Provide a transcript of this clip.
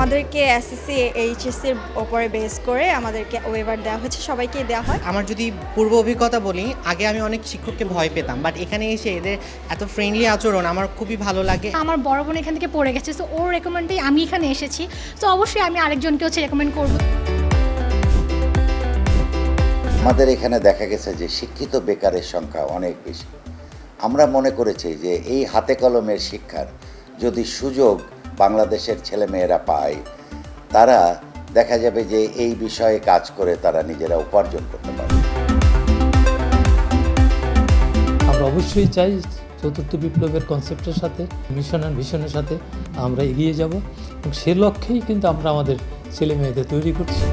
আমাদেরকে এসএসসি এইচএসসির উপরে বেস করে আমাদেরকে ওয়েভার দেওয়া হয়েছে, সবাইকেই দেওয়া হয়। আমার যদি পূর্ব অভিজ্ঞতা বলি, আগে আমি অনেক শিক্ষককে ভয় পেতাম, বাট এখানে এসে এদের এত ফ্রেন্ডলি আচরণ আমার খুবই ভালো লাগে। আমার বড় বোন এখান থেকে পড়ে গেছে, তো ওর রেকমেন্ডেই আমি এখানে এসেছি। তো অবশ্যই আমি আরেকজনকে হচ্ছে রেকমেন্ড করব। আমাদের এখানে দেখা গেছে যে শিক্ষিত বেকারের সংখ্যা অনেক বেশি। আমরা মনে করেছি যে এই হাতে কলমের শিক্ষার যদি সুযোগ বাংলাদেশের ছেলেমেয়েরা পায়, তারা দেখা যাবে যে এই বিষয়ে কাজ করে তারা নিজেরা উপার্জন করতে পারবে। আমরা অবশ্যই চাই চতুর্থ বিপ্লবের কনসেপ্টের সাথে, মিশন অ্যান্ড ভিশনের সাথে আমরা এগিয়ে যাব, এবং সে লক্ষ্যেই কিন্তু আমরা আমাদের ছেলে মেয়েদের তৈরি করছি।